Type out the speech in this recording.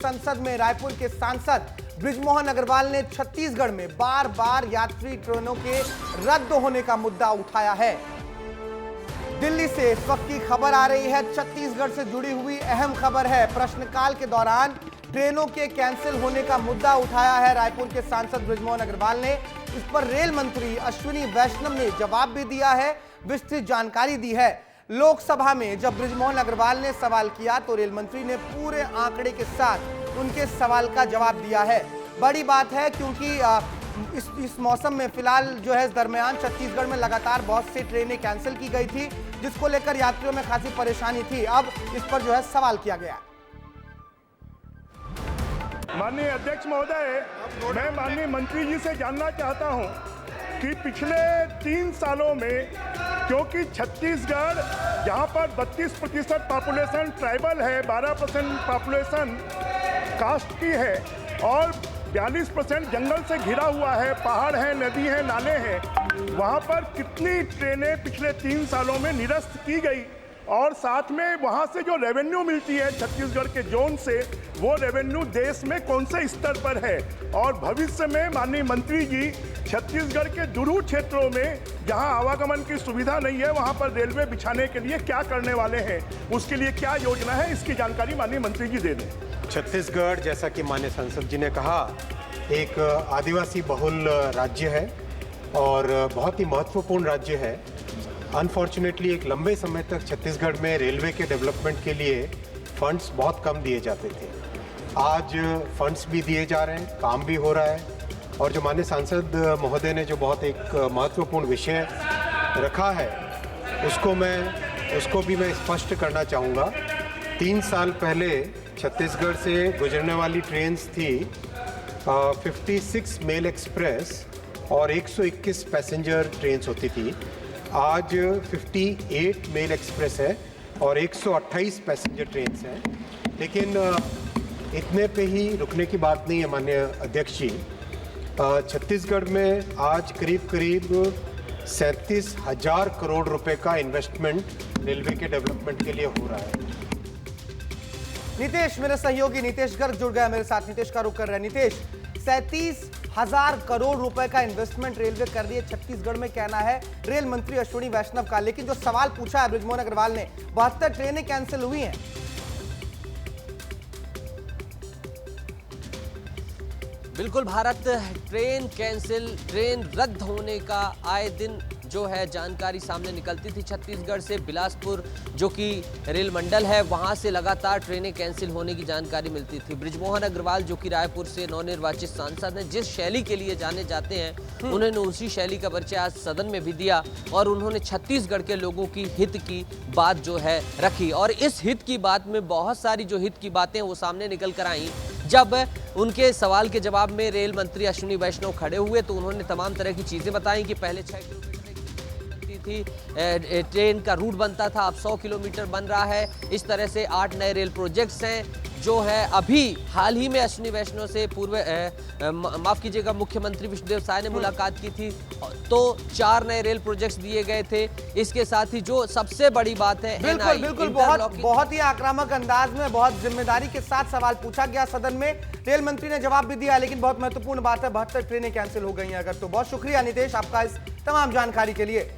संसद में रायपुर के सांसद बृजमोहन अग्रवाल ने छत्तीसगढ़ में बार बार यात्री ट्रेनों के रद्द होने का मुद्दा उठाया है। दिल्ली से इस वक्त की खबर आ रही है, छत्तीसगढ़ से जुड़ी हुई अहम खबर है। प्रश्नकाल के दौरान ट्रेनों के कैंसिल होने का मुद्दा उठाया है रायपुर के सांसद बृजमोहन अग्रवाल ने। इस पर रेल मंत्री अश्विनी वैष्णव ने जवाब भी दिया है, विस्तृत जानकारी दी है। लोकसभा में जब बृजमोहन अग्रवाल ने सवाल किया तो रेल मंत्री ने पूरे आंकड़े के साथ उनके सवाल का जवाब दिया है। बड़ी बात है क्योंकि इस मौसम में फिलहाल जो है इस दरमियान छत्तीसगढ़ में लगातार बहुत सी ट्रेनें कैंसिल की गई थी, जिसको लेकर यात्रियों में खासी परेशानी थी। अब इस पर जो है सवाल किया गया। माननीय अध्यक्ष महोदय, मैं माननीय मंत्री जी से जानना चाहता हूं कि पिछले 3 सालों में, क्योंकि छत्तीसगढ़ जहां पर 32% पॉपुलेशन ट्राइबल है, 12% पॉपुलेशन कास्ट की है और 42% जंगल से घिरा हुआ है, पहाड़ है, नदी है, नाले हैं, वहां पर कितनी ट्रेनें पिछले 3 सालों में निरस्त की गई और साथ में वहां से जो रेवेन्यू मिलती है छत्तीसगढ़ के जोन से, वो रेवेन्यू देश में कौन से स्तर पर है और भविष्य में माननीय मंत्री जी छत्तीसगढ़ के दूर क्षेत्रों में जहां आवागमन की सुविधा नहीं है वहां पर रेलवे बिछाने के लिए क्या करने वाले हैं, उसके लिए क्या योजना है, इसकी जानकारी माननीय मंत्री जी दे दें। छत्तीसगढ़, जैसा कि माननीय सांसद जी ने कहा, एक आदिवासी बहुल राज्य है और बहुत ही महत्वपूर्ण राज्य है। अनफॉर्चुनेटली एक लंबे समय तक छत्तीसगढ़ में रेलवे के डेवलपमेंट के लिए फंड्स बहुत कम दिए जाते थे। आज फंड्स भी दिए जा रहे हैं, काम भी हो रहा है और जो माननीय सांसद महोदय ने जो बहुत एक महत्वपूर्ण विषय रखा है उसको भी मैं स्पष्ट करना चाहूँगा। 3 साल पहले छत्तीसगढ़ से गुजरने वाली ट्रेन्स थी 56 मेल एक्सप्रेस और 121 पैसेंजर ट्रेन्स होती थी। आज 58 मेल एक्सप्रेस है और 128 पैसेंजर ट्रेन्स हैं। लेकिन इतने पे ही रुकने की बात नहीं है माननीय अध्यक्ष जी। छत्तीसगढ़ में आज करीब 37,000 करोड़ रुपए का इन्वेस्टमेंट रेलवे के डेवलपमेंट के लिए हो रहा है। नीतीश, मेरे सहयोगी नीतीश गर्ग जुड़ गया मेरे साथ, नीतीश का रुख कर रहे हैं। नीतीश, 37,000 करोड़ रुपए का इन्वेस्टमेंट रेलवे कर रही है छत्तीसगढ़ में, कहना है रेल मंत्री अश्विनी वैष्णव का। लेकिन जो सवाल पूछा है बृजमोहन अग्रवाल ने, 72 ट्रेनें कैंसिल हुई हैं। बिल्कुल भारत, ट्रेन कैंसिल, ट्रेन रद्द होने का आए दिन जो है जानकारी सामने निकलती थी। छत्तीसगढ़ से बिलासपुर जो कि रेल मंडल है, वहां से लगातार ट्रेनें कैंसिल होने की जानकारी मिलती थी। बृजमोहन अग्रवाल जो कि रायपुर से नवनिर्वाचित सांसद हैं, जिस शैली के लिए जाने जाते हैं, उन्होंने उसी शैली का परिचय आज सदन में भी दिया और उन्होंने छत्तीसगढ़ के लोगों की हित की बात जो है रखी। और इस हित की बात में बहुत सारी जो हित की बातें वो सामने निकल कर आई। जब उनके सवाल के जवाब में रेल मंत्री अश्विनी वैष्णव खड़े हुए तो उन्होंने तमाम तरह की चीज़ें बताई कि पहले 6 किलोमीटर थी ट्रेन का रूट बनता था, अब 100 किलोमीटर बन रहा है। इस तरह से 8 नए रेल प्रोजेक्ट्स हैं जो है अभी हाल ही में अश्विनी वैष्णव से माफ कीजिएगा मुख्यमंत्री विष्णुदेव साय ने मुलाकात की थी तो 4 नए रेल प्रोजेक्ट्स दिए गए थे। इसके साथ ही जो सबसे बड़ी बात है, बिल्कुल बहुत ही आक्रामक अंदाज में, बहुत जिम्मेदारी के साथ सवाल पूछा गया सदन में। रेल मंत्री ने जवाब भी दिया, लेकिन बहुत महत्वपूर्ण बात है 72 ट्रेनें कैंसिल हो गई हैं अगर तो। बहुत शुक्रिया नीतीश आपका इस तमाम जानकारी के लिए।